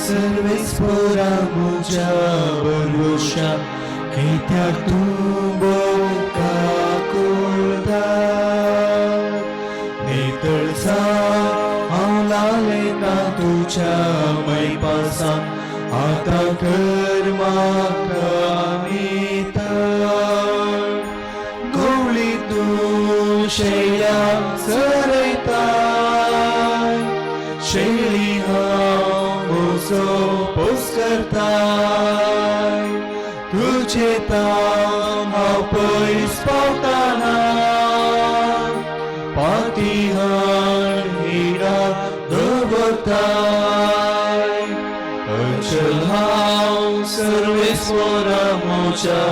सर्वेस्परा मुझ्या भरवशा कित्याक तूं बोका कुळटा नितळसा हांव लालयता तुज्या मैपासान आतां कर म्हाका नितळ गवळी तूं शैल्याक सरयता शैली हांव म्हजो पोस करताय तुजे ताम हांव पयस पावताना पाती हाड हिडा दवरताय अचल हांव सर्वेस्वरा म्हज्या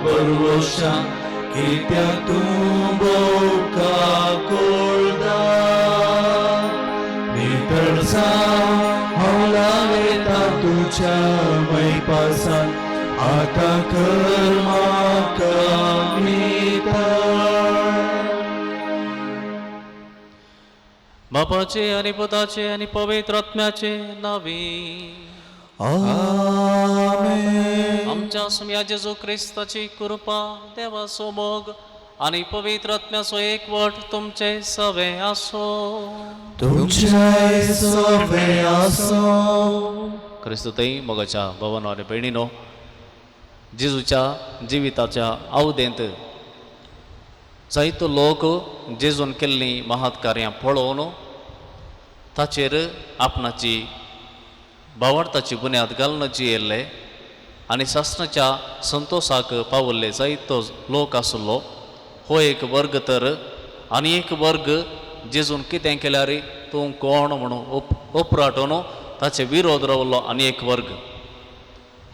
भरवशा कित्याक तूं बोका कोळदा नितळसा हांव लालयता तुज्या मैपासान आतां कर म्हाका नितळ बापाचे आनी पुताचे आनी पवित्र आत्म्याचे नावी आमेन. आमच्या सुम्या जेजू क्रिस्ताची कृपा देवाचो मोग आनी पवित्र आत्म्याचो एकवट तुमचे सवे आसो तुमचेय सवे आसो. क्रिस्तुतय मोगाच्या भवनो आनी भयणीनो जेजूच्या जिविताच्या आवदेंत जायतो लोक जेजून केल्लीं महात कार्यां पळोवन ताचेर आपणाची भावार्थाची बुन्याद घालून जियेल्ले आनी शास्त्राच्या संतोशाक पावल्ले जायतो लोक आसलो हो एक वर्ग तर आनी एक वर्ग जेजून कितें केल्यार तूं कोण म्हणून उपराटून ताचे विरोध रावल्लो आनी एक वर्ग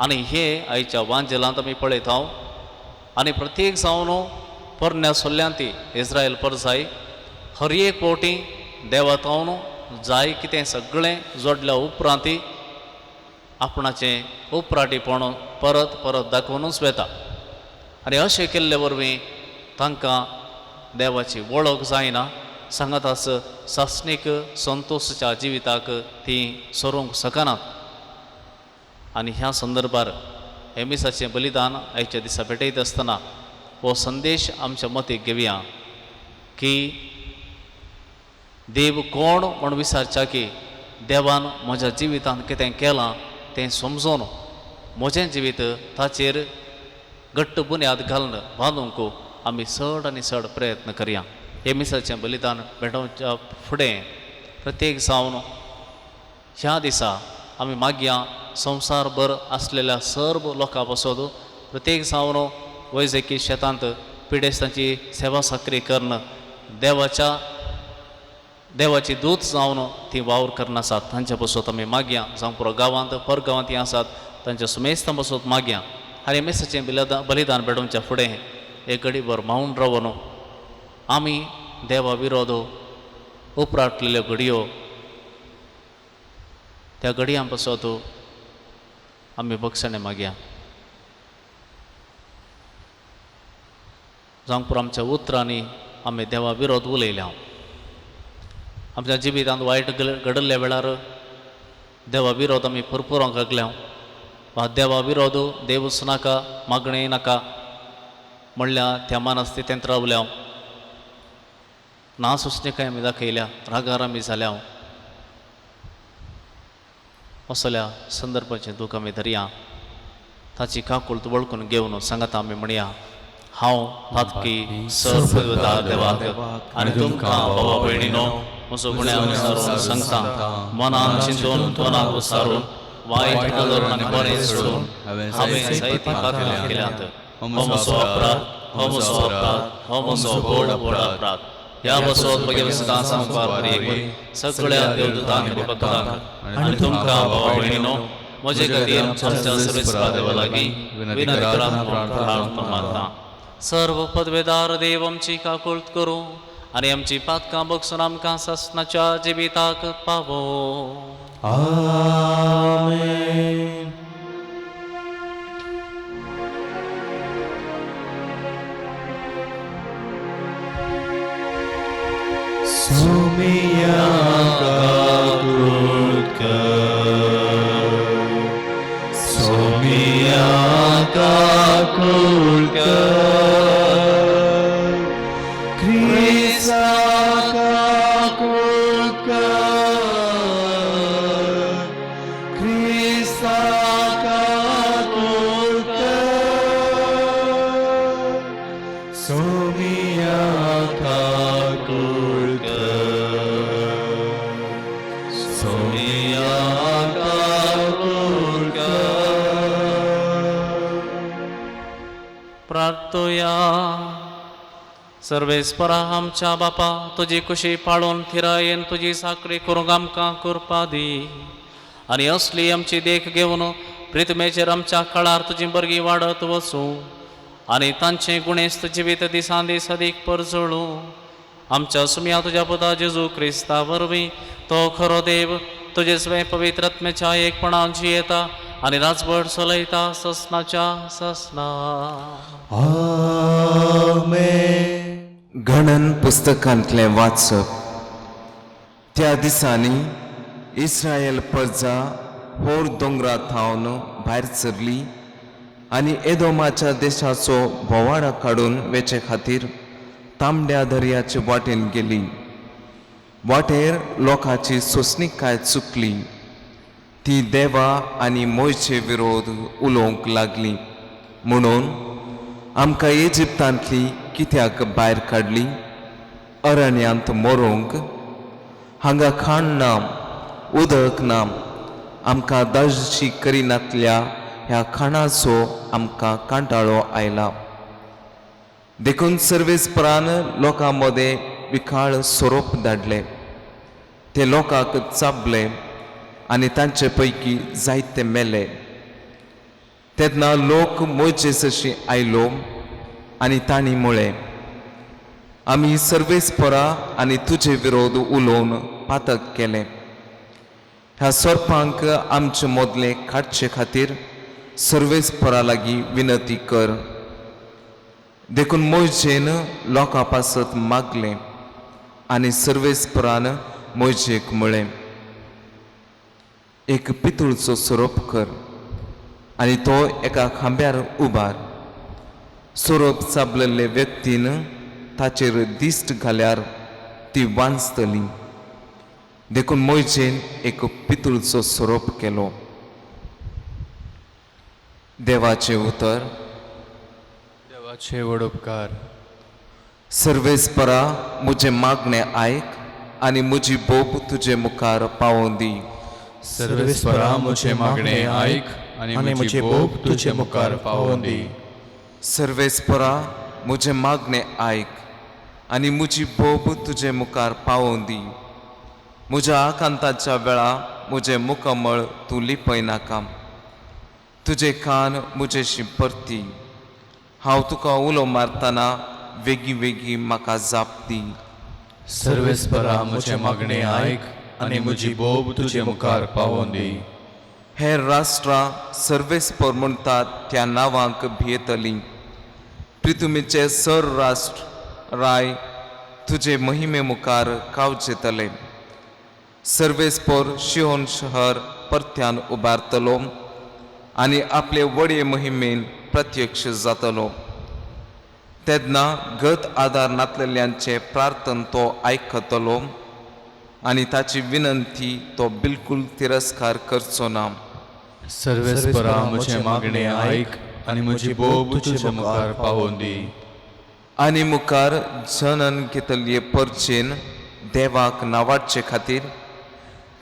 आनी हे आयच्या वांजेलांत आमी पळयता आनी प्रत्येक जावन पोरण्या सोल्ल्यांती इस्रायल परजाय हर एक फावटी देवातावन जाय कितें सगळें जोडल्या उपरांत आपणाचें उपराटीपण परत परत दाखोवनूच वेता आनी अशें केल्ले वरवीं तांकां देवाची वळख जायना सांगत आस शासनीक संतोशाच्या जिविताक ती सोरूंक शकनात आनी ह्या संदर्भार एमिसाचें बलिदान आयच्या दिसा भेटयत आसतना हो संदेश आमच्या मतीक घेवया की देव कोण म्हूण विचारच्या की देवान म्हज्या जिवितांत कितें केलां तें समजून म्हजें जिवीत ताचेर घट्ट बुन्याद घालून बांदूंक आमी चड आनी चड प्रयत्न करया. एमिसाचें बलिदान भेटोवच्या फुडें प्रत्येक जावन ह्या दिसा आमी मागया संवसारभर आसलेल्या सर्व लोकां पासत प्रत्येक जावन वैजकी शेतांत पिडेस्तांची सेवा साकरी करून देवाची दूत जावन ती वावर करना आसात तांच्या पासत आमी मागया जावं पुरो गांवांत परगांवांत आसात तांच्या सुमेस्तां पासत मागया आनी एमिसाचें बलिदान भेटोवच्या फुडें एक घडीभर मावून रावन आमी देवा विरोध उपराटलेल्यो घडयो त्या घडयां पासत आमी बक्षणे मागया जावं पुरो आमच्या उतरांनी आमी देवा विरोध उलयल्या आमच्या जिवितांत वायट घडल्ल्या वेळार देवा विरोध आमी परपुरोंक लागल्या वा देवा विरोध देवूच नाका मागणेय नाका म्हणल्या त्या मनस्थितींत रावल्या नासुसणेकाय आमी दाखयल्या रागार आमी जाल्या असल्या संदर्भाचें दूख आमी धरया ताची काकूळट वळखून घेवन सांगात आमी म्हणया हांव तातकी सर्वदार देवाक आनी तुमकां भावा भयणीनो म्हजो गुन्यांव विचारून सांगता मनान चिंतून तोंडाक विचारून वायट नदर आनी बरें सोडून हांवें जायतीं पातळ्यां केल्यात हो म्हजो अपराध हो म्हजो अपराध हो म्हजो व्हड व्हड अपराध ह्या बसत म्हगे सदां सांगपाक सगळ्या देवदूतांक आनी भक्तांक आनी तुमकां भावा भयणीनो म्हजे खातीर आमच्या सर्वेस्परा देवा लागीं विनंती प्रार्थना मागता. सर्व पदवेदार देव आमची काकूळट करूं आनी आमची पातकां बगसून आमकां सासणाच्या जिविताक पावो. आमेन. सुमिया काकूळट कर प्रार्थुया. सर्वेस्परा आमच्या बापा, तुझी कुशी पाळून थिरायेन तुझी साखळी करूंक आमकां कृपा दी. आनी असली आमची देख घेवन प्रितमेचेर आमच्या काळार तुजी बरगी वाडत वचूं आनी तांचे गुणेस्त जिवीत दिसान दीस अदीक परजळू. आमच्या सुम्या तुझ्या पुता जेजू क्रिस्ता वरवीं तो खरो देव तुजे स्वे पवित्र आत्म्याच्या एकपणान जियेता आनी राजभर चलयता ससनाच्या ससना. आमेन. गणन पुस्तकांतले वाचप. त्या दिसांनी इस्रायल प्रजा होर दोंगरा थावन भायर सरली आनी एदोमाच्या देशाचो बोवाडा काडून वेचे खातीर तांबड्या दर्याचे वाटेन गेली. वाटेर लोकांची सोंसणीकाय चुकली. ती देवा आनी मोयचे विरोध उलोवंक लागली. म्हणून आमकां इजिप्तांतली कित्याक भायर काडली, अरण्यांत मोरूंक? हांगा खाण ना, उदक ना. आमकां दर्शी करिनातल्या ह्या खाणाचो आमकां कांटाळो आयला. देखून सर्वेस्परान लोकां मदें विखाळ सोरोप धाडले. ते लोकांक चाबले आनी तांचे पैकी जायते मेले. तेन्ना लोक मोजेसशी आयलो आनी तांणी म्हळें, आमी सर्वेस्परा आनी तुजे विरोध उलोवन पातक केलें. ह्या सोरपांक आमचे मोदले काडचे खातीर सर्वेस्परा लागीं विनंती कर. देखून मोयजेन लोकां पासत मागलें आनी सर्वेस्परान मोयजेक म्हळें, एक पितूळचो सोरोप कर आनी तो एका खांब्यार उबार. सोरोप चाबलेले व्यक्तीन ताचेर दिश्ट घाल्यार ती वांचतली. देखून मोयजेन एक पितूळचो सोरोप केलो. देवाचे उतर. देवाचे वडोपकार. सर्वेस्परा, म्हजें मागणें आयक आनी म्हजी बोब तुजे मुखार पावोवन दी. सर्वेस्परा, म्हजे मागणे आयक आनी म्हजी बोब तुजे मुखार पावोवन दी. सर्वेस्परा, म्हजें मागणें आयक आनी म्हजी बोब तुजे मुखार पावोवन दी. म्हज्या आकांताच्या वेळा म्हजें मुखमळ तूं लिपय नाका. तुजे कान म्हजेशी परती. हांव तुका उलो मारतना वेगी वेगी म्हाका जाप दी. सर्वेस्परा, म्हजे मागणे आयक आनी म्हजी बोब तुजे मुखार पावोवन दी. हेर राष्ट्रां सर्वेस्पर म्हणटात त्या नांवांक भियेतलीं. प्रितुमेचे सर राष्ट्र राय तुजे महिमे मुखार कावचेतले. सर्वेस्पर शिहोन शहर परत्यान उबारतलो आनी आपले व्हडये मोहिमेन प्रत्यक्ष जातलो. तेन्ना गत आदार नातलेल्यांचे प्रार्थन तो आयकतलो आनी ताची विनंती तो बिलकुल तिरस्कार करचो ना. सर्वेस्परा, म्हजे मागणे आयक आनी म्हजी बोब तुजे मुखार पावोवन दी. आनी मुखार जनन घेतल्ये परचेन देवाक नावाडचे खातीर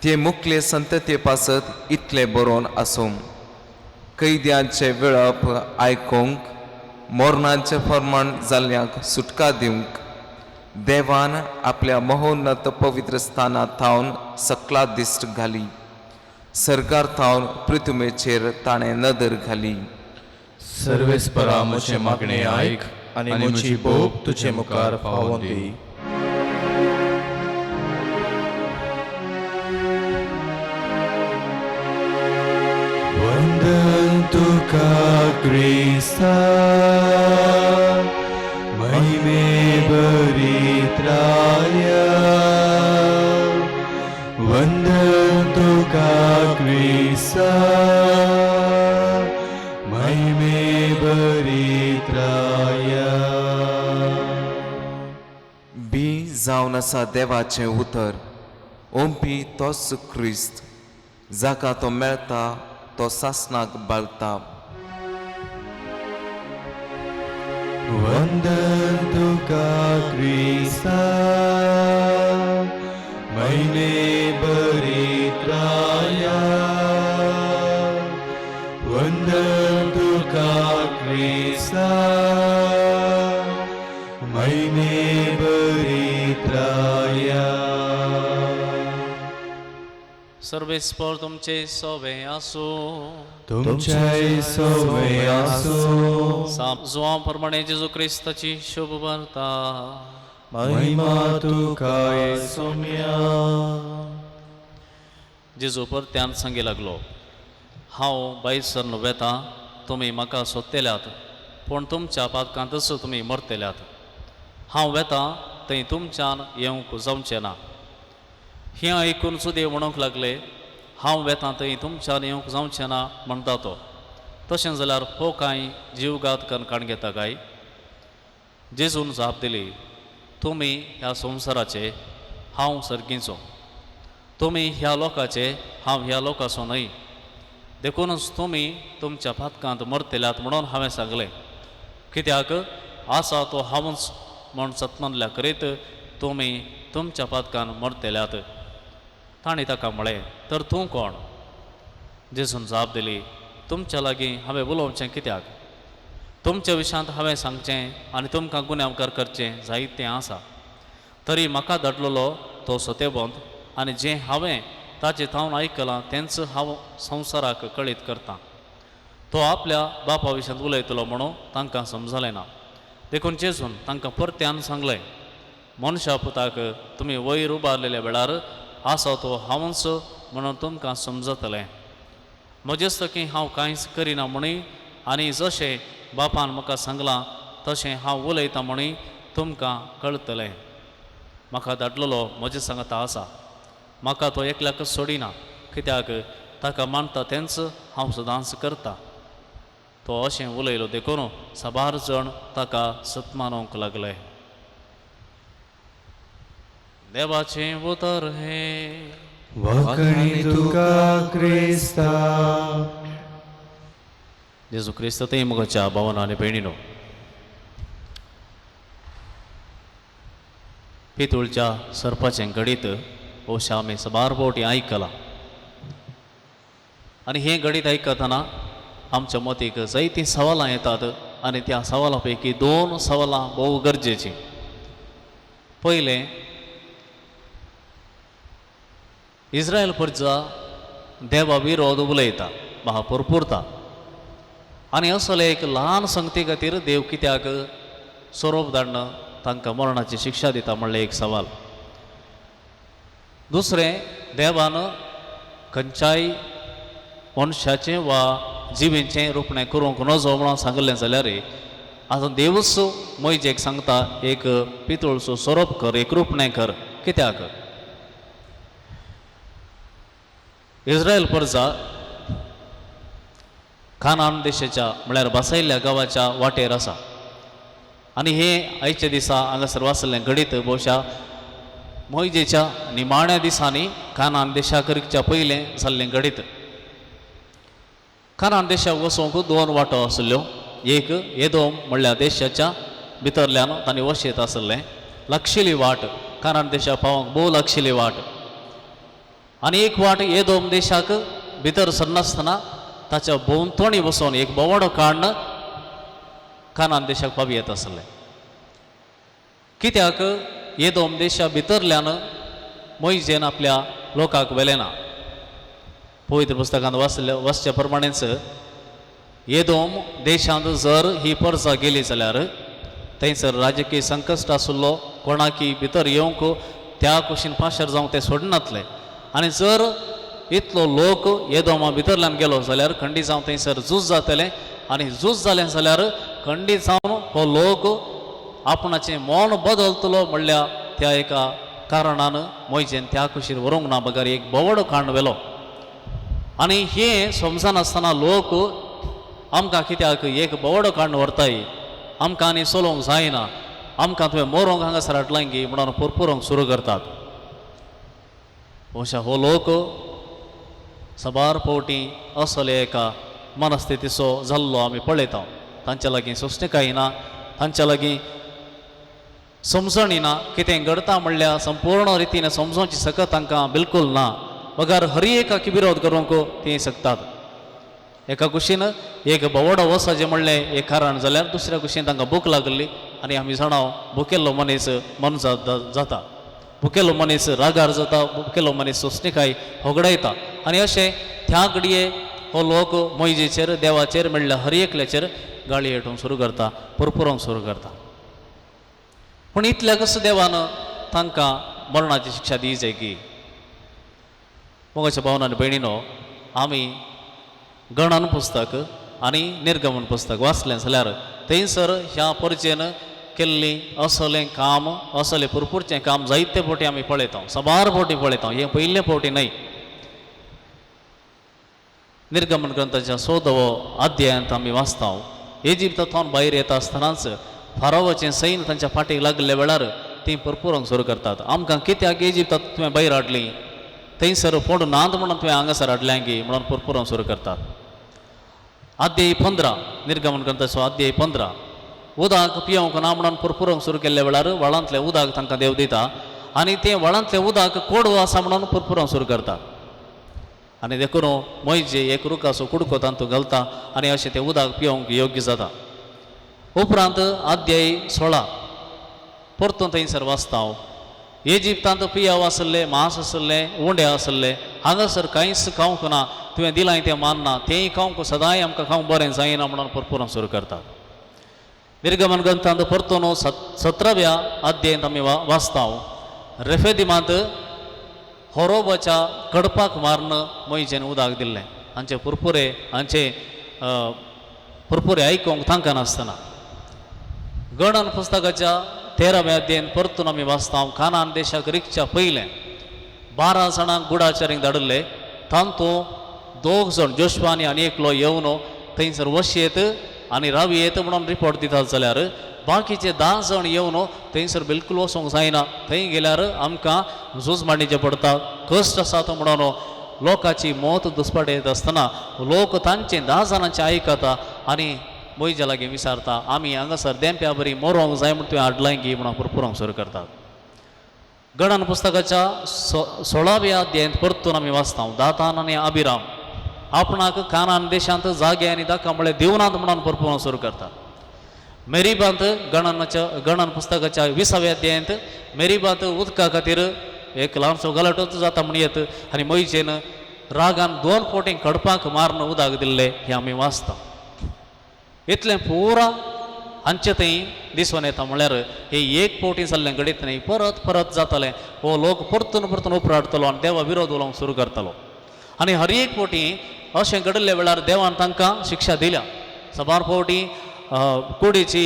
ते मुखले संतते पासत इतले बरोवन आसूं. कैद्यांचे विळप आयकूंक, मोरणांचे फर्माण जाल्ल्यांक सुटका दिवंक देवान आपल्या महोन्नत पवित्र स्थानांत थावन सकला दिश्ट घाली. सरकार थावन पृथ्वीचेर ताणें नदर घाली. सर्वेस्परा, म्हजे मागणे आयक आनी म्हजी बोब तुजे मुखार पावोवन दी. वंदन तुका क्रिस्ता, महिमे भरीत राया. वंदन तुका क्रिस्ता, महिमे भरीत राया. बी जावन आसा देवाचें उतर. ओंपी तोच क्रिस्त, जाका तो मेळटा तो सासणाक बाळता. वंदन तुका क्रिस्ता, महिमे भरीत राया. वंदन तुका क्रिस्ता, पवित्राय सर्वेस्पर तुमचे सवे असो. तुमचे सवे आसो. प्रमाणे जेजू ख्रिस्ताची शुभ वार्ता. महिमा तुका सौम्या. जेजू परत्यान सांगे लागलो, हांव बाईसर वेता, तुमी म्हाका सोदतेल्यात, पूण तुमच्या पातकांतच तुमी मरतेल्यात. हांव वेता थंय तुमच्यान येवंक जावचें ना. हें आयकून सुदे म्हणूंक लागले, हांव वेता थंय तुमच्यान येवंक जावचें ना म्हणटा तो. तशें जाल्यार हो कांय जीवघात करून काण घेता काय? जेजून जाप दिली, तुमी ह्या संवसाराचे, हांव सर्गीचो. तुमी ह्या लोकाचे, हांव ह्या लोकाचो न्हय. देखूनच तुमी तुमच्या पातकांत मरतेल्यात म्हणून हांवें सांगलें. कित्याक आसा तो हांवूच म्हूण सत्मनल्या करीत तुमी तुमच्या पातकान मरतेल्यात. ताणें ताका म्हळें, तर तूं कोण? जेजून जाप दिली, तुमच्या लागीं हांवें उलोवचें कित्याक? तुमच्या विशयांत हांवें सांगचें आनी तुमकां गुन्यांवकार करचें जायतें आसा. तरी म्हाका धाडलेलो तो सतेबंद, आनी जें हांवें ताचे थावन आयकलां तेंच हांव संवसाराक कळीत करतां. तो आपल्या बापा विशयांत उलयतलो म्हणून तांकां समजलें ना. देखून जेजून तांकां परत्यान सांगलें, मनशा पुताक तुमी वयर उबारलेल्या वेळार आसा तो हांवूच म्हणून तुमकां समजतलें. म्हजेस्तकी हांव कांयच करिना म्हणून आनी जशें बापान म्हाका सांगलां तशें हांव उलयतां म्हणून तुमकां कळटलें. म्हाका धाडलेलो म्हजे सांगता आसा. म्हाका तो एकल्याकच सोडिना, कित्याक ताका मानता तेंच हांव सदांच करतां. तो अशें उलयलो देखून साबार जण ताका सत्मानूंक लागले. देवाचें उतर हे. वखणी तुका क्रिस्ता. जेजू क्रिस्त ते मुगाच्या भावांनो आनी भयणीनो, पितूळच्या सर्पाचें गडीत अशें आमी साबार फावटी आयकलां. आनी हें गडीत आयकतना आमच्या मतीक जायतीं सवालां येतात आनी त्या सवालां पैकी 2 सवालां भोव गरजेचीं. पयलें, इस्रायल प्रजा देवा विरोध उलयता, महापुरपुरता, आनी असले एक ल्हान संगती खातीर देव कित्याक सोरोप धाडना, तांकां मरणाची शिक्षा दिता म्हणलें एक सवाल. दुसरें, देवान खंयच्याय मनशाचें वा जिवीचें रोपणें करूंक नजो म्हणून सांगलें जाल्यार आतां देवूच मोयजेक सांगता, एक पितूळचो सोरोप कर, एक रोपणें कर. कित्याक? इस्रायल प्रजा कानान देशाच्या म्हळ्यार बसयल्ल्या गांवाच्या वाटेर आसा. आनी हे आयच्या दिसा हांगासर वाचलें घडीत भोवशा मोयजेच्या निमाण्या दिसांनी कानान देशाकच्या पयलें जाल्लें घडीत. कानान देशाक वचूंक 2 वाटो आसल्यो. एक एदोम म्हणल्यार देशाच्या भितरल्यान तांणी वशेत आसलें, लागशिल्ली वाट, कानान देशाक पावोंक भोव लागशिल्ली वाट. आनी एक वाट एदोम देशाक भितर सरनासतना ताच्या भोंवतणी वचून एक बोवाडो काडन कानान देशाक पावी येत आसलें. कित्याक एदोम देशा भितरल्यान मोयजेन आपल्या लोकांक व्हेलें ना. पवित्र पुस्तकांत वाचच्या प्रमाणेच एदोम देशांत जर ही परजा गेली जाल्यार थंयसर राजकीय संकश्ट आसलो, कोणाकी भितर येवंक त्या कुशीन पाशर जावंक ते सोडनातले. आनी जर इतलो लोक एदोमा भितरल्यान गेलो जाल्यार खंडी जावन थंयसर झूज जातलें. आनी झूज जालें जाल्यार खंडी जावन हो लोक आपणाचें मन बदलतलो म्हणल्या त्या एका कारणान मोयजेन त्या कुशीर व्हरूंक ना. बगार एक बोवाडो काडून व्हेलो. आनी हें समजनासतना लोक आमकां कित्याक एक बोवाडो काडून व्हरताय, आमकां आनी चलोवंक जायना, आमकां तुवें मोरोंक हांगासर हाडलां गी म्हणून पुरपुरोंक सुरू करतात. अशा हो लोक साबार फावटी असले एका मनस्थितीचो जाल्लो आमी पळयता. तांच्या लागीं सोंसणेकाय ना, तांच्या लागीं समजणी ना. कितें घडटा म्हणल्यार संपूर्ण रितीन समजोवची सकत तांकां बिलकूल ना. बगार हर एकाकी विरोध करूंक ती सकतात. एका कुशीन एक बोवाडो वचचें म्हणलें एक कारण जाल्यार दुसऱ्या कुशीन तांकां भूक लागली आनी आमी जाणाव भुकेल्लो मनीस मन जाता. मुखेलो मनीस रागार जाता, मुखेलो मनीस सोंसणीकाय होगडायता आनी अशें त्या घडये हो लोक मोयजेचेर देवाचेर म्हणल्यार हर एकल्याचेर गाळी हेटूंक सुरू करता, पुरपुरोंक सुरू करता. पूण इतल्या कसो देवान तांकां मरणाची शिक्षा दी जाय की. मोगाच्या भावनांनी भयणीनो, आमी गणन पुस्तक आनी निर्गमन पुस्तक वाचलें जाल्यार थंयसर ह्या परचेन केल्ली असलें काम, असलें पुरपुरचें काम जायते फावटी आमी पळयता, सबार फावटी पळयता, हें पयले फावटी न्हय. निर्गमन ग्रंथाच्या 14व अध्यायांत आमी वाचता, इजिप्तांतल्यान भायर येता आसतनाच फारोवाचें सैन्य तांच्या फाटीक लागले वेळार तीं पुरपुरोंक सुरू करतात. आमकां कित्याक इजिप्तांत तुवें भायर हाडलीं, थंयसर फोंड नांद म्हणून तुवें हांगासर हाडल्यां गी म्हणून पुरपुरोंक सुरू करतात. अध्याय 15 निर्गमन ग्रंथाचो अध्याय 15. उदक पियोंक ना म्हणून पुरपुरोंक सुरू केल्ल्या वेळार व्हाळांतलें उदक तांकां देव दिता आनी तें व्हाळांतलें उदक कोडवो आसा म्हणून पुरपुरोंक सुरू करतात. आनी देखून मोयजे एक रुखाचो कुडको तांतूं घालता आनी अशें तें उदक पियोंक योग्य जाता. उपरांत अध्याय 16 परतून थंयसर वाचता, इजिप्तांत पियाव आसले, मांस आसलें, उंडे आसले, हांगासर कांयच खावंक ना, तुवें दिलां तें मानना, तेंय खावंक सदांय आमकां खावंक बरें जायना म्हणून पुरपुरोंक सुरू करतात. निर्गमन ग्रंथांत परतून 17व्या अध्यायांत आमी वाचता, रेफेदिमांत होरोबाच्या कडपाक मारन मोयजेन उदक दिल्लें, हांचे पुरपुरे आयकूंक तांकां नासतना. गणन पुस्तकाच्या 13व्या अध्यायांत परतून आमी वाचता, कानान देशाक रिकच्या पयलें 12 जाणांक गुडाचारीक धाडिल्ले, तांतूं 2 जण जोशुआ आनी एकलो येवन थंयसर वशयेत आनी रावयेत म्हणून रिपोर्ट दितात जाल्यार बाकीचे 10 जण येवन थंयसर बिलकुल वचोंक जायना. थंय गेल्यार आमकां झूज मांडीचें पडटा, कश्ट आसात म्हणून लोकांची मौत दुस्पाट आसतना लोक तांचे 10 जाणांचें आयकता आनी मोयजे लागीं विचारता, आमी हांगासर देंप्या बरी मरोंक जाय म्हूण तुवें हाडलां गी म्हणून पुरपुरोंक सुरू करतात. गणन पुस्तकाच्या 16व्या अध्यायांत परतून आमी वाचता, दातान आनी अबिराम आपणाक कानान देशांत जागे आनी दाखा म्हळ्यार दिवनांत म्हणून पुरपुरोंक सुरू करतात. मेरीबांत गणन पुस्तकाच्या 20व्या अध्यायांत मेरीबांत उदका खातीर एक ल्हानसो गलाटोच जाता म्हण येत आनी मोयजेन रागान 2 फावटी कडपाक मारन उदक दिल्लें हें आमी वाचता. इतलें पुरा हांचे थंय दिसून येता म्हळ्यार हे एक फावटी जाल्लें घडीत न्हय, परत परत जातालें. हो लोक परतून परतून उपराडटलो आनी देवा विरोध उलोवंक सुरू करतालो. आनी हर एक फावटी अशें घडिल्ल्या वेळार देवान तांकां शिक्षा दिल्या. सबार फावटी कुडीची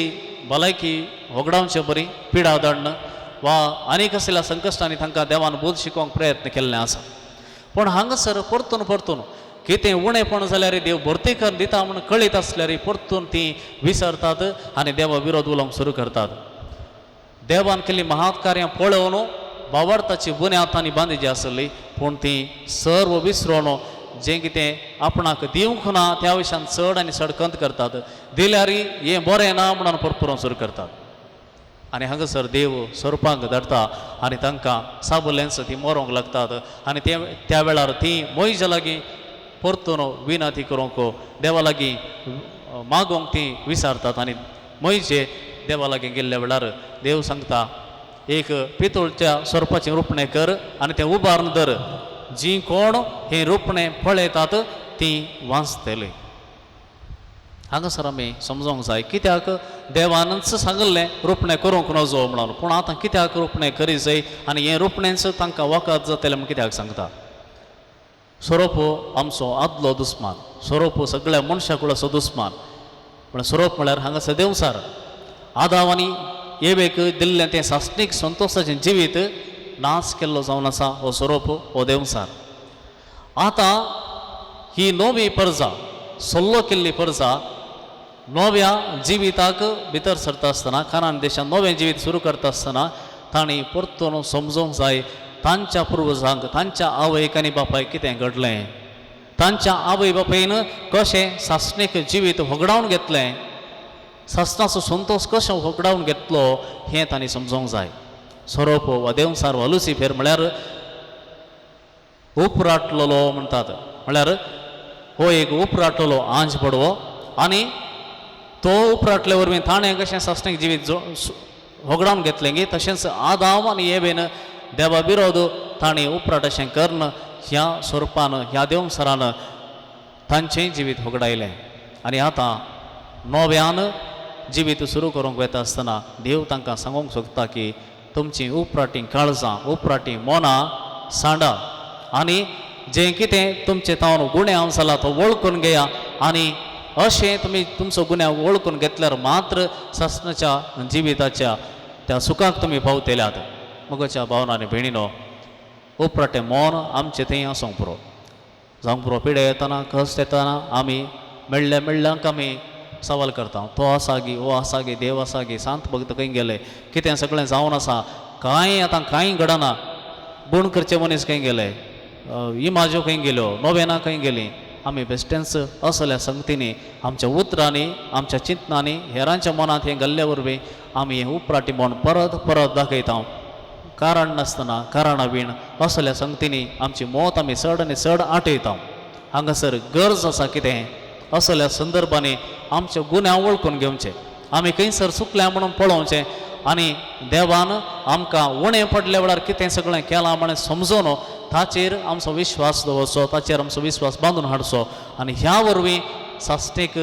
भलायकी वगडावचे बरी पिडा धाडन वा आनी कसल्या संकश्टांनी तांकां देवान बोध शिकोवंक प्रयत्न केल्ले आसा. पूण हांगासर परतून परतून कितें उणेंपण जाल्यार देव भरती कर दिता म्हूण कळीत आसल्यार परतून तीं विसरतात आनी देवा विरोध उलोवंक सुरू करतात. देवान केल्लीं महात कार्यां पळोवन भावार्थाची बुन्याद तांणी बांदिल्ली आसली, पूण तीं सर्व विसरून जें कितें आपणाक दिवंक ना त्या विशयान चड आनी चड कंत करतात. दिल्यारय हें बरें ना म्हणून परपुरोंक सुरू करतात. आनी हांगासर देव सोरपाक धाडटा आनी तांकां साबुलेंस तीं मरोंक लागतात. आनी त्या वेळार तीं मोयजे लागीं परतून विनंती करूंक देवा लागीं मागोवंक तीं विचारतात. आनी मोयजे देवा लागीं गेल्ल्या वेळार देव सांगता, एक पितूळच्या सोरपाचें रुपणें कर आनी तें उबारून धर, जीं कोण हें रुपणें पळयतात तीं वाचतलीं. हांगासर आमी समजोवंक जाय कित्याक देवानच सांगलें रुपणें करूंक नजो म्हणून, पूण आतां कित्याक रुपणें करी जाय आनी हें रुपणेंच तांकां वखद जातलें म्हूण कित्याक सांगता. सोरोप आमचो आदलो दुस्मान, सोरोप सगळ्या मनशां कुळाचो दुस्मान. पूण सोरोप म्हळ्यार हांगासर देवसार आदाम आनी एवेक दिल्लें तें सासणीक संतोशाचें जिवीत नाश केल्लो जावन आसा हो सोरोप हो देवसार. आतां ही नवी परजा, सल्लो केल्ली परजा नव्या जिविताक भितर सरता आसतना, कानान देशांत नवें जिवीत सुरू करता आसतना तांणी परतून समजोवंक जाय तांच्या पुर्वजांक, तांच्या आवयक आनी बापायक कितें घडलें, तांच्या आवय बापायन कशें सासणीक जिवीत होगडावन घेतलें, सासणाचो संतोश कशें होगडावन घेतलो हें तांणी समजोवंक जाय. सोरोप वा देवसार वा लुसिफेर म्हळ्यार उपराटलेलो म्हणटात, म्हळ्यार हो एक उपराटलेलो आंज पडवो आनी तो उपराटले वरवीं ताणें कशें सासणीक जिवीत होगडावन घेतलें गे तशेंच आदाम आनी एवेन देवा विरोध ताणी उपराट अशें करन ह्या स्वरुपान ह्या देवसरान तांचें जिवीत होगडायलें आनी आतां नव्यान जिवीत सुरू करूंक वता आसतना देव तांकां सांगूंक सोदता की तुमची उपराटी काळजां उपराटी मोनां सांडा आनी जें कितें तुमचें तावन गुन्यांव जाला तो वळखून घेया आनी अशें तुमी तुमचो गुन्यांव वळखून घेतल्यार मात्र ससनाच्या जिविताच्या त्या सुखाक तुमी पावतल्यात मोगाच्या भावना आनी भयणीनो उपराटें मोन आमचें थंय आसूंक पुरो जावंक पुरो पिडे येतना कश्ट येतना आमी मेळ्ळ्यांक आमी सवाल करता तो आसा गी हो आसा गी देव आसा गी सांत भक्त खंय गेले कितें सगळें जावन आसा कांय आतां कांय घडना बूण करचे मनीस खंय गेले इमाज्यो खंय गेल्यो नोवेनां खंय गेलीं आमी बेस्टेन्स असल्या संगतींनी आमच्या उतरांनी आमच्या चिंतनांनी हेरांच्या मनांत हें घाल्ल्या वरवीं आमी हें उपराटी मोन परत परत दाखयता कारण नासतना कारणा वीण असल्या संगतींनी आमची मोत आमी चड आनी चड आटयता हांगासर गरज आसा कितें असल्या संदर्भांनी आमचे गुन्यांव वळखून घेवचे आमी खंयसर चुकल्या म्हणून पळोवचें आनी देवान आमकां उणें पडल्या वेळार कितें सगळें केलां म्हण समजून ताचेर आमचो विश्वास दवरचो ताचेर आमचो विश्वास बांदून हाडचो आनी ह्या वरवीं साश्टीक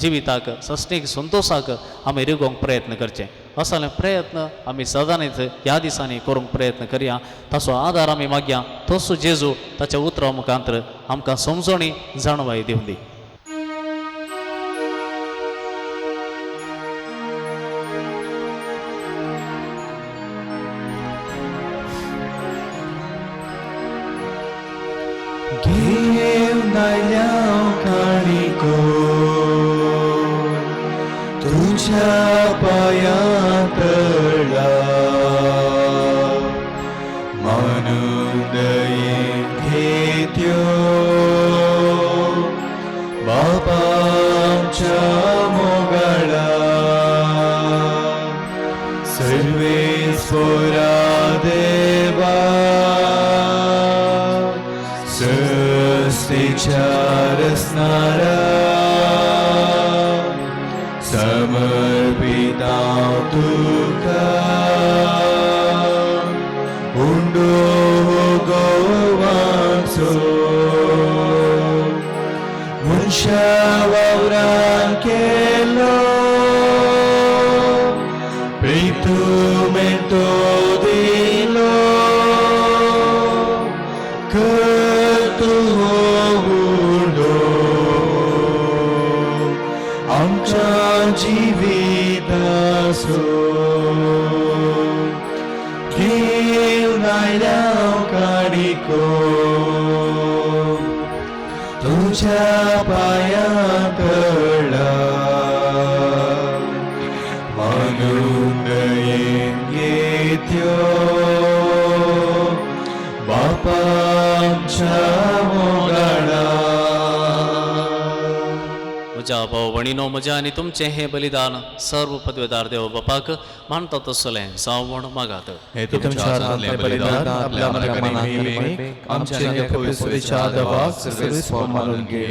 जिविताक साश्टीक संतोशाक आमी रिगोवंक प्रयत्न करचे असले प्रयत्न आमी सदांच ह्या दिसांनी करूंक प्रयत्न करया ताचो आदार आमी मागया तसो जेजू ताच्या उतरां मुखांतर आमकां समजोणी जाणवाय दिवं दी तुझ्या पायांत मानून दयेन घेत्यो बापाच्या मोगळा सर्वेस्वरा देवा सृष्टीच्या रचणारा समर्पिता तुका उंडो गोवांचो मनशा वावरान केलो प्रितुमेन तो दिलो करतू उंडो आमच्या जिविताचो देव नायल्याव काडिको तुझ्या पायांत मानून दयेन घेत्यो बापाच्या मोगाळा म्हज्या भाव भणीनो म्हज्या आनी तुमचें हें बलिदान सर्व पदवेदार देव बापाक मानता तसलें जावं म्हण मागात हे तुमच्या हातांतलें बलिदान आपल्या मनांत आमच्या पवित्रेच्या देवाक सर्वेस्पर मानून घे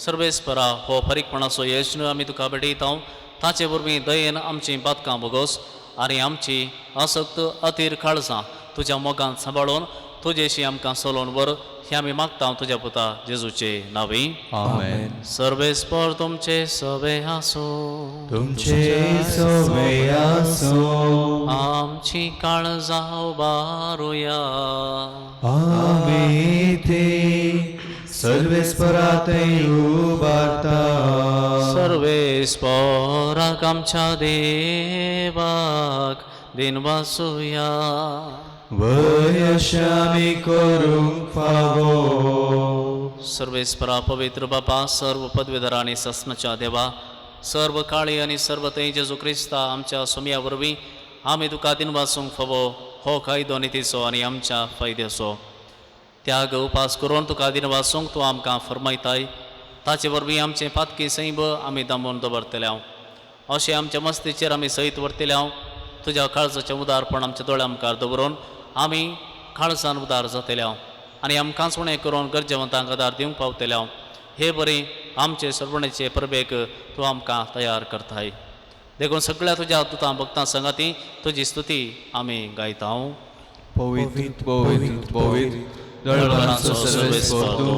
सर्वेस्परा हो फरीकपणाचो यज्ञ आमी तुका भेटयता ताचे वरवीं दयेन आमचीं बातकां भोगोस आनी आमची आसक्त अतीर काळजां तुज्या मोगान सांबाळून तुजेशी आमकां चलोवन वर हें आमी मागता तुज्या पुता जेजूचे नांवी आमेन सर्वेस्पर तुमचे सवे आसो तुमचे सवे आसो आमची काळजां उबारुया आमी ते सर्वेस्परातय उबारता सर्वेस्पराक आमच्या देवाक दिनवासुया वयशामी करूंक फावो सर्वेस्परा पवित्र बापा सर्व पदवीधर आनी सस्नाच्या देवा सर्व काळी आनी सर्व थंय जेजू क्रिस्ता आमच्या सोम्या वरवीं आमी तुका दिनवासूंक फावो हो कायदो नितीचो आनी आमच्या फायद्याचो त्याग उपास करून तुका दिनवासूंक तूं आमकां फरमायताय ताचे वरवीं आमचें पातकी सैब आमी दामून दवरतल्या अशें आमच्या मस्तीचेर आमी सयत व्हरतल्या तुज्या काळजाचें उदारपण आमच्या दोळ्या मुखार दवरून आमी काळजान उदार जातल्या आनी आमकांच उणें करून गरजेवंतांक आदार दिवंक पावतल्या हे बरें आमचे सर्वणेचे परबेक तूं आमकां तयार करताय देखून सगळ्या तुझ्या तुतां भक्तां संगाती तुझी स्तुती आमी गायता. पवित्र पवित्र पवित्र दळपणाचो सर्वेस्वर तूं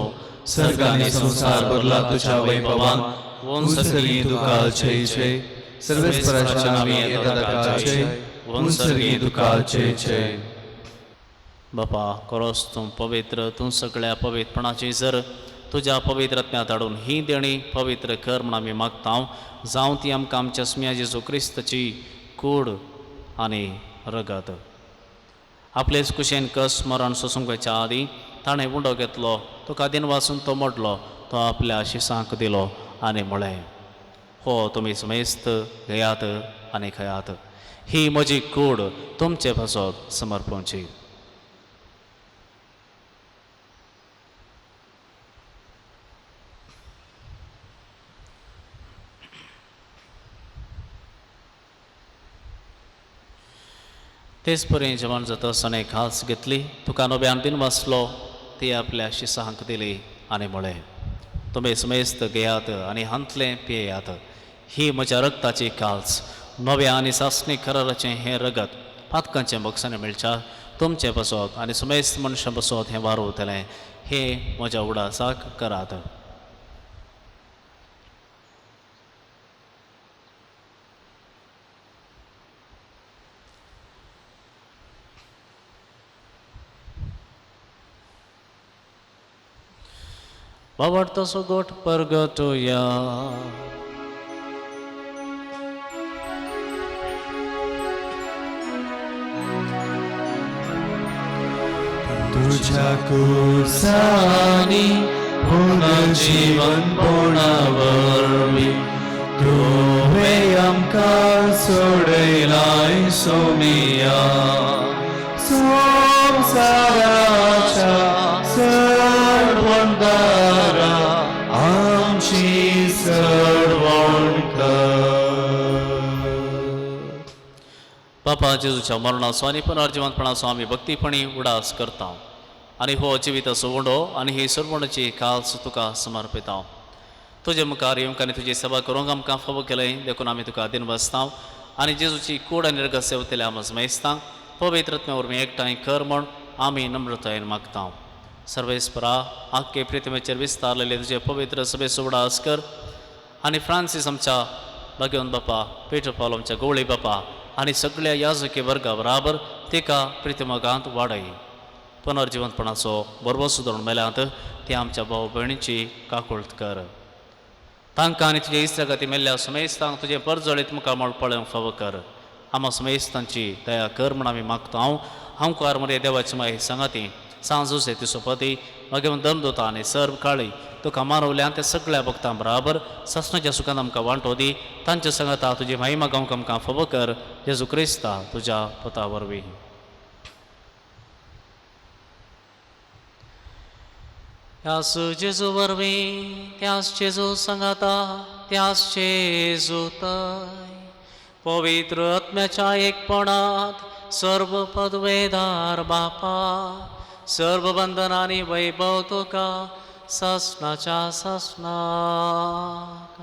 सर्गांनी संसार भरला तुझ्या वैभवान वंसरी तुकाचे जय सर्वेस्वराच्या नामी येदाकाचे वंसरी तुकाचे जय. बापा खरोच तूं पवित्र, तूं सगळ्या पवित्रपणाची जर तुझ्या पवित्रत्म्यांत हाडून ही देणी पवित्र कर म्हण आमी मागता. जावं ती आमकां आमच्या स्मिया जेजू क्रिस्ताची कूड आनी रगत. आपलेच कुशेन कस मरण सोसूंकच्या आदी ताणें उंडो घेतलो, तुका दिन वाचून तो मोडलो, तो आपल्या आशिसांक दिलो आनी म्हळें, हो तुमी समेस्त घेयात आनी खयात, ही म्हजी कूड तुमचे पासत समर्पणची. तेच परी जेवण जाता आसतना घास घेतली, तुका नव्यान दिन वाचलो, ती आपल्या शिसांक दिली आनी म्हळें, तुमी समेस्त घेयात आनी हांतलें पियेयात, ही म्हज्या रगताची काल्स, नव्या आनी सासणी कराराचें हें रगत पातकांचें मोक्षान मेळच्या तुमचे बसत आनी समेस्त मनशां बसत हें वारूतलें, हें म्हज्या उडासाक करात. वावडतोसो गोठ परगटुया. तुझ्या कुर्सानी पुनर्जीवन पोणावरवी तुवें आमकां सोडयलाय सोमिया. संसाराच्या सरवंदारा आमची सरवण कर. बापा जेजूच्या मरणाचो आनी पुनर्जिवंतपणाचो आमी भक्तीपणी उडास करता आनी हो जिविताचो उंडो आनी ही सरवणाची काल्स तुका समर्पिता. तुजे मुखार येवंक आनी तुजी सेवा करूंक आमकां फावो केलें, देखून आमी तुका दिन वाचता आनी जेजूची कूड आनी रगत सेवतले आमी समजता. पवित्रत्म्या वरवीं एकठांय कर म्हूण आमी नम्रतायेन मागता. सर्वेस्परा आख्खे पृथ्वीचेर विस्तारलेले तुजे पवित्र सभेचो उडास कर आनी फ्रांसीस आमच्या भगवंत बापा, पेटर पॉल आमच्या गवळी बापा आनी सगळ्या याजकी वर्गा बराबर तिका प्रितमगांत वाडय. पुनर्जिवंतपणाचो बरोबर सुदारून मेल्यांत ती आमच्या भाव भयणीची काकुळट कर. तांकां आनी तुजे इस्त्रगती मेल्ल्या समेस्तांक तुजे परजळीत मुखामळ पळोवंक फावो कर. आमा समेस्तांची दया कर म्हूण आमी मागता. हांव कार मरे देवाची माय सांगाती सांजूचे तिसो पती मागीर दमदोता आनी सर्व काळी तुका मानवल्या त्या सगळ्या भक्तां बराबर ससनाच्या सुखान आमकां वांटो दी. तांच्या सांगाता तुजी महिमा गावंक आमकां फावो कर. जेजू क्रिस्ता तुज्या पुता वरवीं. त्यास जेजू वरवीं, त्यास जेजू सांगाता, त्यास जेजू तय पवित्र आत्म्याच्या एकपणात सर्व पदवेदार बापा, सर्व बंधनांनी वैभव तुका ससनाच्या ससनाक.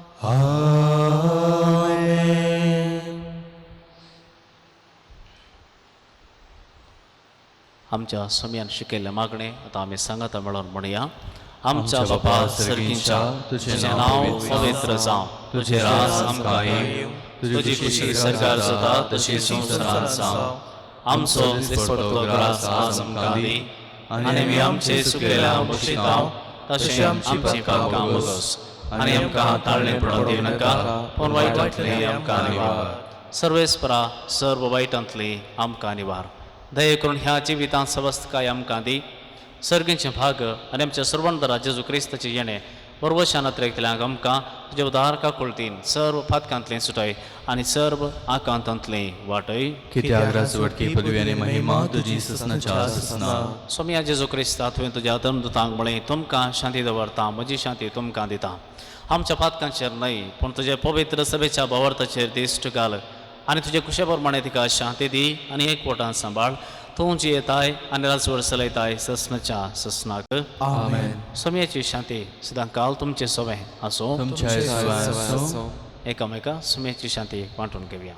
आमच्या समयान शिकयल्ले मागणे आतां आमी सांगाता मेळोन म्हणया. आमच्या बापा सर्गींच्या तुझें नांव पवित्र जावं, तुझें राज आमकां येवं, तुजी खुशी सरकार जाता तशी संवसारांत जावं. आमचो दिसपडटलो ग्रास आज आमकां दी आनी आमी आमचे चुकलेल्यांक बक्षिता तशें आमची पातकां वगस आनी आमकां ताळणे पडोवंक दिवं नाका, पूण वायटांतली आमकां निवार. सर्वेस्परा सर्व वायटांतली आमकां निवार. दये करून ह्या जिवितांत सवस्तकाय आमकां दी. सर्गींचे भाग आनी आमच्या सर्वंदरा जेजू क्रिस्ताचे येणे बरोवशान अतिरेकतल्यांक आमकां तुजे उदार काकुळटीन सर्व फातकांतलें सुटय आनी सर्व आकांतांतलें वाटय. कित्याक राजवटकी पदवी आनी महिमा तुजी ससनाच्या ससना. सोम्या जेजू क्रिस्ता तुवें तुज्या धर्मदुतांक म्हळें, तुमकां शांती दवरता, म्हजी शांती तुमकां दिता. आमच्या फातकांचेर न्हय पूण तुजे पवित्र सभेच्या भावार्थाचेर दिश्ट घाल आनी तुजे कुशे प्रमाणे तिका शांती दी आनी एकवटान सांबाळ. तूं जी येताय आनी राजवट चलयताय ससनाच्या ससनाक. आमेन. सोम्याची शांती सदां काल तुमचे सोबे आसूं. तुमच्या एकामेका सुमेची शांती वाटून घेऊया.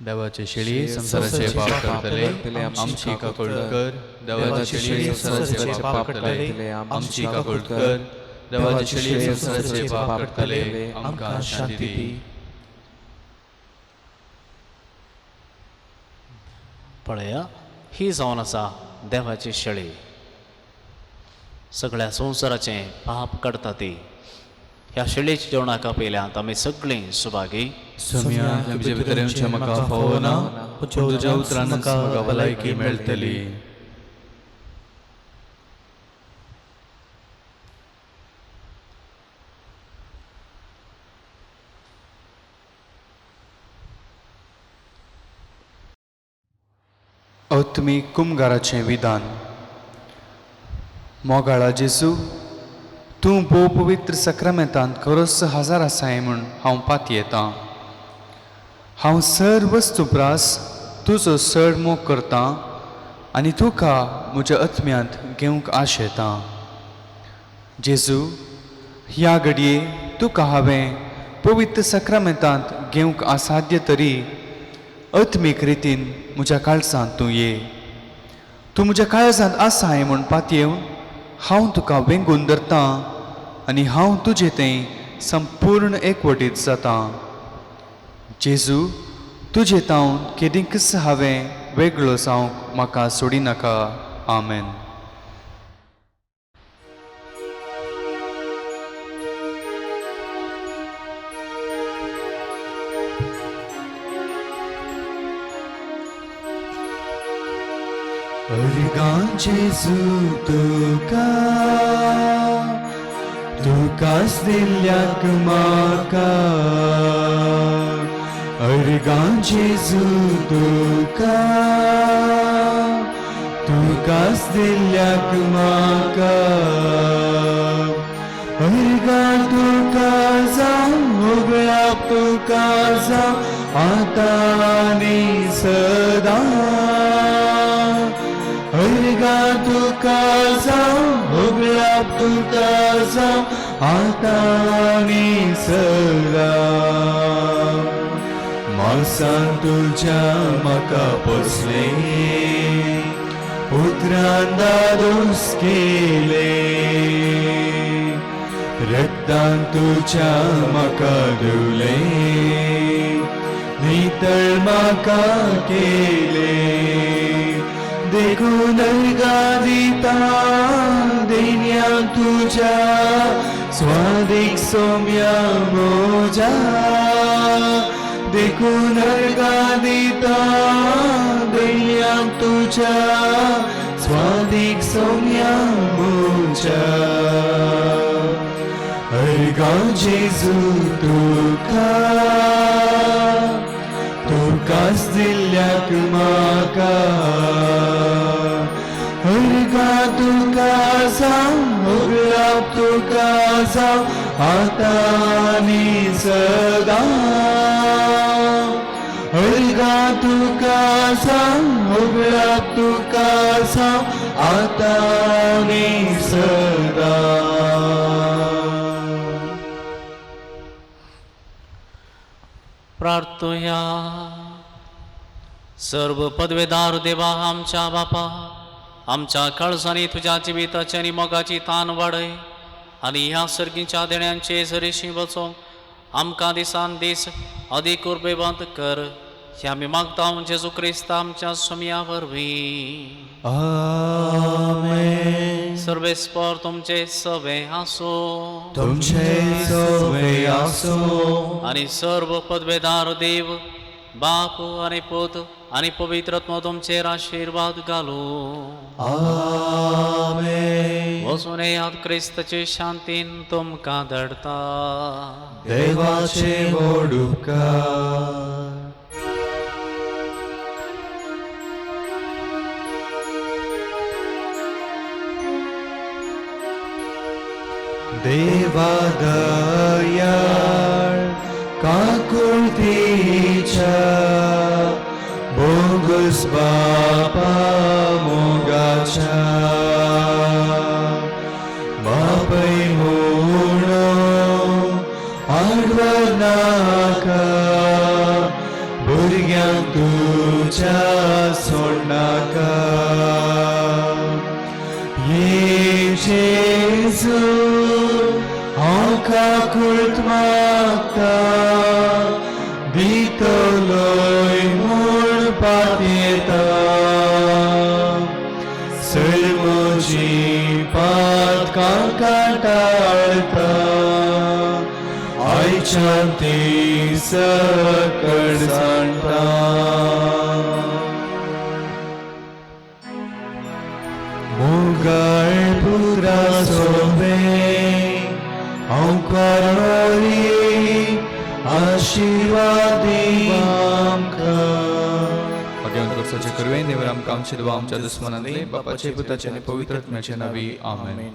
देवाचे शेळी संसाराचे पाप करतले आमची काकूळ कर. देवाचे शेळी संसाराचे पाप करतले आमची काकूळ कर. देवाचे शेळी संसाराचे पाप करतले आमकां शांती दी. पळया, ही जावन आसा देवाची शेळी. सगळ्या संवसाराचे पाप काडटा ती. ह्या शेळयेच्या जेवणाका पयल्यात आमी सगळीं सुभागी. सम्या तुजे भितर येवचें म्हाका फावो ना, पूण तुज्या उतरान म्हाका भलायकी मेळटली. आत्मीक कुमगाराचें विधान. मोगाळा जेजू, तूं भोव पवित्र सक्रामेंतांत खरोच हजार आसाय म्हूण हांव पात येतां. हांव सर वस्तुप्रास तुजो चड मोग करतां आनी तुका म्हज्या आत्म्यांत घेवंक आशेतां. जेजू, ह्या घडये तुका हांवें पवित्र सक्रामेंतांत घेवंक असाध्य तरी आत्मीक रितीन म्हज्या काळजांत तूं ये. तूं म्हज्या काळजांत आसाय म्हूण पात येवन हांव तुका वेंगून धरतां आनी हांव तुजें तें संपूर्ण एकवटीत जातां. जेजू, तुजे तावन केदींकच हांवें वेगळो जावंक म्हाका सोडिनाका. आमेन. अर्गां जेजू तुकाच दिल्याक म्हाका. अर्गां जेजू तुकाच दिल्याक म्हाका. अर्गां तुका जावं मोगळ्याक तुका जावं आतां आनी सदां. अर्गां तुका जावं मोगळ्याक तुका जावं आतां आनी सदां. मांसान तुज्या म्हाका पोसले, उतरान दादोस केले. रक्तान तुज्या म्हाका धुले, नितळ म्हाका केले. देखून अर्गां दिता देण्याक तुज्या स्वादीक सोम्या मोजा. देखून अर्गां दिता देण्याक तुज्या स्वादीक सोम्या मोजा. अर्गां जेजू तुकाच दिल्याक म्हाका. अर्गां तुका जावं मोगळ्याक तुका जावं आतां आनी सदां. अर्गां तुका जावं मोगळ्याक तुका जावं आतां आनी सदां. प्रार्थया. सर्व पदवेदार देवा आमच्या बापा, आमच्या काळजांनी तुझ्या जिविताची आनी मोगाची तान वाडय आनी ह्या सर्गीच्या देण्यांचे झरीशी वचोंक आमकां दिसान दीस अदीक उर्बेवंत कर. हे आमी मागता जेजू क्रिस्त आमच्या स्वाम्या वरवीं. आमेन. सर्वेस्पर तुमचे सवे आसो. तुमचे सवे आसो. आनी सर्व पदवेदार देव बाप आनी पुत आनी पवित्रत्व तुमचेर आशीर्वाद घालो. आमेन. वचून येयात क्रिस्ताचे शांतीन तुमकां धाडटा. देवाचे व्हड उपकार. देवा दयाळ काकुळतीच्या बोगस बापा मोगाच्या बापय इच्छा सोडनाका ये जेजू हांव काकुळत मागता दितलोय म्हूण पातयेता सलमोजी पातकां काटाळता आयच्यान ती सकट जाणटा मोगाळ पुत्रा सोबे हांव करलोली आशिर्वाद दी आमकां भगवंत वर्षाचे करवे नेवर आमकां आमचे दुआ आमच्या दुस्मनांतले बापाचे पुताचे आनी पवित्र आत्म्याचे नावी आमेन